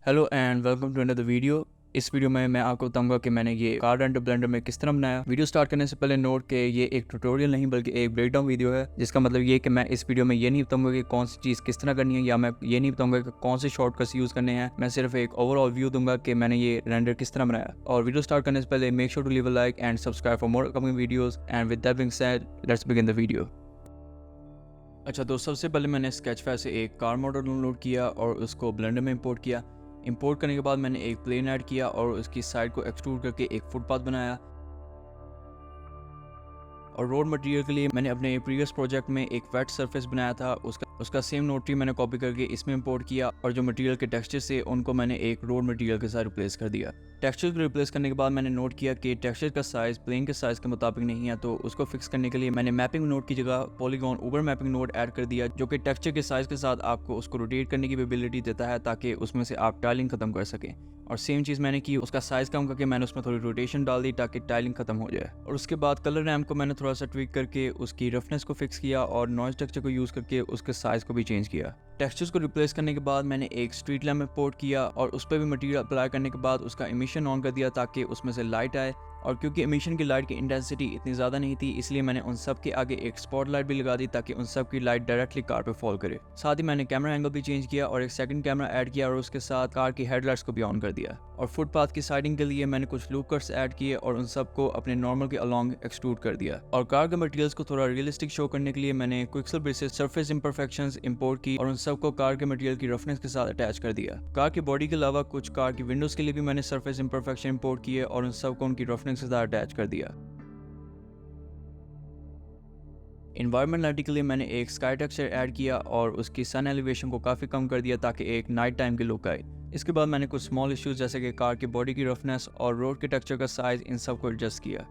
Hello and welcome to another video. इस video में मैं आपको बताऊंगा कि मैंने ये कार रेंडर ब्लेंडर में किस तरह बनाया। वीडियो स्टार्ट करने से पहले नोट के ये एक ट्यूटोरियल नहीं बल्कि एक ब्रेकडाउन वीडियो है, जिसका मतलब ये कि मैं इस वीडियो में ये नहीं बताऊंगा कि कौन सी चीज़ किस तरह करनी है, या मैं ये नहीं बताऊंगा कि कौन से शॉर्टकट्स यूज़ करने हैं। मैं सिर्फ एक ओवरऑल व्यू दूंगा कि मैंने ये रेंडर किस तरह बनाया। और वीडियो स्टार्ट करने से पहले make sure to leave a like and subscribe for more upcoming videos. And with that being said, let's begin the video. अच्छा, तो सबसे पहले मैंने स्केचफाइल से एक कार मॉडल डाउनलोड किया और उसको ब्लेंडर में इंपोर्ट किया। इंपोर्ट करने के बाद मैंने एक प्लेन ऐड किया और उसकी साइड को एक्सट्रूड करके एक फुटपाथ बनाया। और रोड मटेरियल के लिए मैंने अपने प्रीवियस प्रोजेक्ट में एक वेट सरफेस बनाया था, उसका सेम नोट ट्री मैंने कॉपी करके इसमें इंपोर्ट किया। और जो मटेरियल के टेक्सचर से उनको मैंने एक रोड मटेरियल के साथ रिप्लेस कर दिया। टेक्सचर को रिप्लेस करने के बाद मैंने नोट किया कि टेक्सचर का साइज प्लेन के साइज के मुताबिक नहीं है, तो उसको फिक्स करने के लिए मैंने मैपिंग नोड की जगह polygon over mapping node add कर दिया, जो कि टेक्सचर के साइज के साथ आपको उसको रोटेट करने की एबिलिटी देता है ताकि उसमें से आप टाइलिंग खत्म कर सकें। और सेम चीज़ मैंने की, उसका साइज़ कम करके मैंने उसमें थोड़ी रोटेशन डाल दी ताकि टाइलिंग खत्म हो जाए। और उसके बाद कलर रैम को मैंने थोड़ा सा ट्विक करके उसकी रफनेस को फिक्स किया और नॉइज टेक्सचर को यूज़ करके उसके साइज़ को भी चेंज किया। टेक्सचर्स को रिप्लेस करने के बाद मैंने एक स्ट्रीट लैम्प इंपोर्ट किया और उस पर भी मटेरियल अप्लाई करने के बाद उसका एमिशन ऑन कर दिया ताकि उसमें से लाइट आए। और क्योंकि एमिशन की लाइट की इंटेंसिटी इतनी ज़्यादा नहीं थी, इसलिए मैंने उन सब के आगे एक स्पॉट लाइट भी लगा दी ताकि उन सब की लाइट डायरेक्टली कार पे फॉल करे। साथ ही मैंने कैमरा एंगल भी चेंज किया और एक सेकंड कैमरा ऐड किया और उसके साथ कार की हेडलाइट्स को भी ऑन कर दिया। और फुटपाथ की साइडिंग के लिए मैंने कुछ लूप कट्स ऐड किए और उन सबको अपने नॉर्मल के अलोंग एक्सट्रूड कर दिया। और कार के मटेरियल्स को थोड़ा रियलिस्टिक शो करने के लिए मैंने क्विक्सेल बेसिस सरफेस इम्परफेक्शंस इंपोर्ट की और उन सबको कार के मटेरियल की रफनेस के साथ अटैच कर दिया। कार की बॉडी के अलावा कुछ कार की विंडोज के लिए भी मैंने सरफेस इम्परफेक्शन इंपोर्ट किए और उन सबको उनकी रफनेस के साथ अटैच कर दिया। इन्वायरमेंट के लिए मैंने एक स्काई टेक्सचर ऐड किया और उसकी सन एलिवेशन को काफ़ी कम कर दिया ताकि एक नाइट टाइम की लुक आए। इसके बाद मैंने कुछ स्मॉल इश्यूज जैसे कि कार की बॉडी की रफनेस और रोड के टेक्सचर का साइज, इन सब को एडजस्ट किया।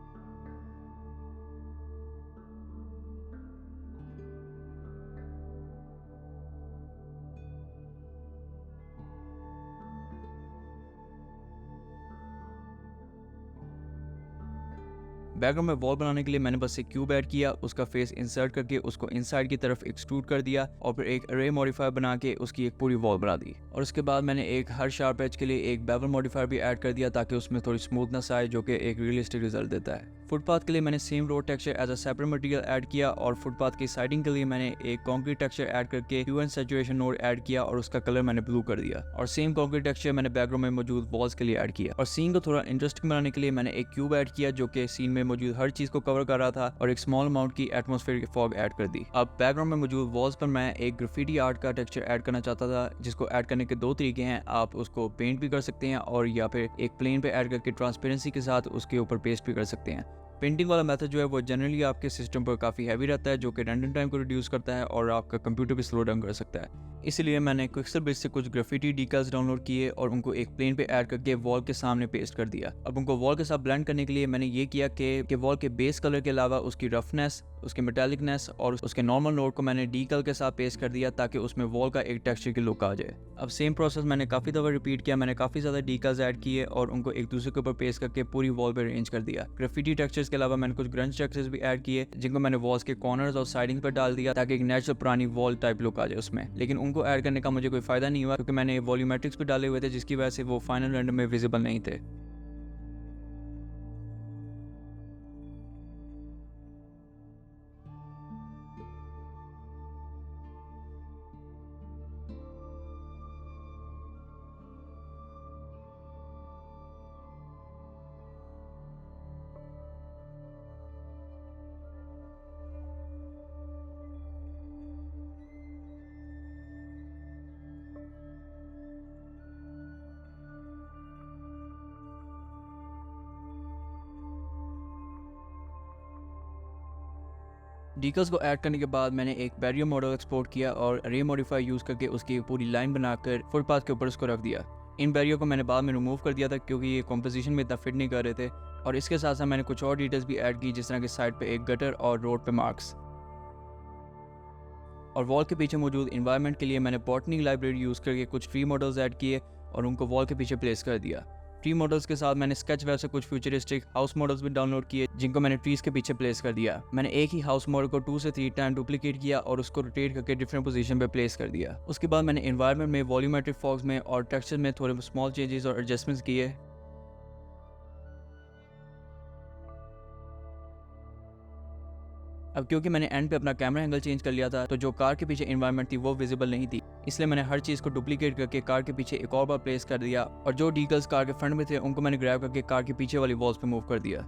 बैकग्राउंड में वॉल बनाने के लिए मैंने बस एक क्यूब ऐड किया, उसका फेस इंसर्ट करके उसको इनसाइड की तरफ एक्सट्रूड कर दिया और फिर एक अरे मॉडिफायर बना के उसकी एक पूरी वॉल बना दी। और उसके बाद मैंने एक हर शार्प एज के लिए एक बेवल मॉडिफायर भी ऐड कर दिया ताकि उसमें थोड़ी स्मूथनेस आए, जो कि एक रियलिस्टिक रिजल्ट देता है। फुटपाथ के लिए मैंने same road texture as a separate material add किया और फुटपाथ की साइडिंग के लिए मैंने एक कॉन्क्रीट टेक्सचर ऐड करके hue and saturation node add किया और उसका कलर मैंने ब्लू कर दिया। और सेम कॉन्क्रीट टेक्सचर मैंने बैकग्राउंड में मौजूद वॉल्स के लिए ऐड किया। और सीन को थोड़ा इंटरेस्टिंग बनाने के लिए मैंने एक क्यूब ऐड किया जो कि सीन में मौजूद हर चीज को कवर कर रहा था और एक स्मॉल अमाउंट की एटमॉस्फेयर फॉग ऐड कर दी। अब बैकग्राउंड में मौजूद वॉल्स पर मैं एक ग्राफिटी आर्ट का टेक्सचर ऐड करना चाहता था, जिसको ऐड करने के दो तरीके हैं। आप उसको पेंट भी कर सकते हैं और या फिर एक प्लेन पे ऐड करके ट्रांसपेरेंसी के साथ उसके ऊपर पेस्ट भी कर सकते हैं। पेंटिंग वाला मेथड जो है वो जनरली आपके सिस्टम पर काफ़ी हैवी रहता है, जो कि रेंडरिंग टाइम को रिड्यूस करता है और आपका कंप्यूटर भी स्लो डाउन कर सकता है। इसलिए मैंने क्विक्सेल बेस से कुछ ग्राफिटी डिकल्स डाउनलोड किए और उनको एक प्लेन पे ऐड करके वॉल के सामने पेस्ट कर दिया। अब उनको वॉल के साथ ब्लेंड करने के लिए मैंने ये किया कि वॉल के बेस कलर के अलावा उसकी रफनेस, उसके मेटालिकनेस और उसके नॉर्मल नोड को मैंने डीकल के साथ पेस्ट कर दिया ताकि उसमें वॉल का एक टेक्सचर की लुक आ जाए। अब सेम प्रोसेस मैंने काफ़ी दफ़ा रिपीट किया। मैंने काफ़ी ज़्यादा डीकल्स ऐड किए और उनको एक दूसरे के ऊपर पेस्ट करके पूरी वॉल पर अरेंज कर दिया। ग्राफिटी टेक्सचर्स के अलावा मैंने कुछ ग्रंज टेक्सचर्स भी ऐड किए, जिनको मैंने वॉल्स के कॉर्नर्स और साइडिंग पर डाल दिया ताकि एक नेचुरल पुरानी वॉल टाइप लुक आ जाए उसमें। लेकिन उनको ऐड करने का मुझे कोई फ़ायदा नहीं हुआ क्योंकि मैंने वॉल्यूमेट्रिक्स भी डाले हुए थे, जिसकी वजह से वो फाइनल रेंडर में विजिबल नहीं थे। डीकल्स को ऐड करने के बाद मैंने एक बैरियर मॉडल एक्सपोर्ट किया और रे मॉडिफायर यूज़ करके उसकी पूरी लाइन बनाकर फुटपाथ के ऊपर उसको रख दिया। इन बैरियर को मैंने बाद में रिमूव कर दिया था क्योंकि ये कॉम्पोजिशन में इतना फिट नहीं कर रहे थे। और इसके साथ साथ मैंने कुछ और डिटेल्स भी ऐड की, जिस तरह की साइड पे एक गटर और रोड पे मार्क्स। और वॉल के पीछे मौजूद इन्वायरमेंट के लिए मैंने बॉटनी लाइब्रेरी यूज़ करके कुछ ट्री मॉडल्स ऐड किए और उनको वॉल के पीछे प्लेस कर दिया। ट्री मॉडल्स के साथ मैंने स्केच वेब से कुछ फ्यूचरिस्टिक हाउस मॉडल्स भी डाउनलोड किए जिनको मैंने ट्रीज के पीछे प्लेस कर दिया। मैंने एक ही हाउस मॉडल को 2 से 3 टाइम डुप्लीकेट किया और उसको रोटेट करके डिफरेंट पोजीशन पे प्लेस कर दिया। उसके बाद मैंने एनवायरनमेंट में, वॉल्यूमेट्रिक फॉग्स में और टेक्सचर में थोड़े स्मॉल चेंजेस और एडजस्टमेंट्स किए। अब क्योंकि मैंने एंड पे अपना कैमरा एंगल चेंज कर लिया था तो जो कार के पीछे एनवायरनमेंट थी वो विजिबल नहीं थी, इसलिए मैंने हर चीज़ को डुप्लीकेट करके कार के पीछे एक और बार प्लेस कर दिया और जो डीकल्स कार के फ्रंट में थे उनको मैंने ग्रैब करके कार के पीछे वाली वॉल्स पे मूव कर दिया।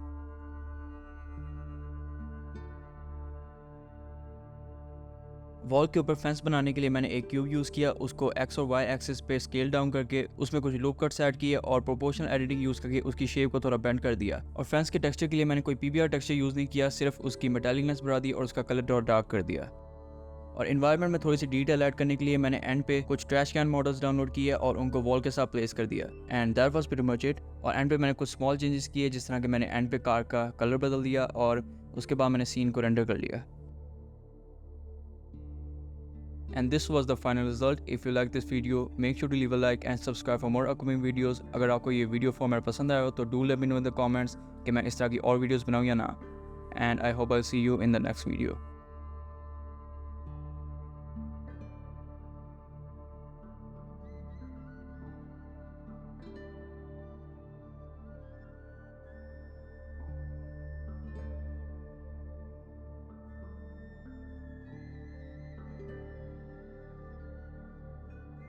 वॉल के ऊपर फेंस बनाने के लिए मैंने एक क्यूब यूज़ किया, उसको एक्स और वाई एक्सिस पे स्केल डाउन करके उसमें कुछ लूप कट्स ऐड किए और प्रोपोर्शनल एडिटिंग यूज़ करके उसकी शेप को थोड़ा बेंड कर दिया। और फेंस के टेक्सचर के लिए मैंने कोई पीबीआर टेक्सचर यूज़ नहीं किया, सिर्फ उसकी मेटालिकनेस बढ़ा दी और उसका कलर थोड़ा डार्क कर दिया। और एनवायरनमेंट में थोड़ी सी डिटेल ऐड करने के लिए मैंने एंड पे कुछ ट्रैश कैन मॉडल्स डाउनलोड किए और उनको वॉल के साथ प्लेस कर दिया। And that was pretty much it. और एंड पे मैंने कुछ स्मॉल चेंजेस किए, जिस तरह के मैंने एंड पे कार का कलर बदल दिया और उसके बाद मैंने सीन को रेंडर कर लिया। And this was the final result. If you like this video, make sure to leave a like and subscribe for more upcoming videos. अगर आपको ये वीडियो फॉर्मेट पसंद आया हो तो do let me know in the comments कि मैं इस तरह की और वीडियोस बनाऊँ या ना। And I hope I'll see you in the next video.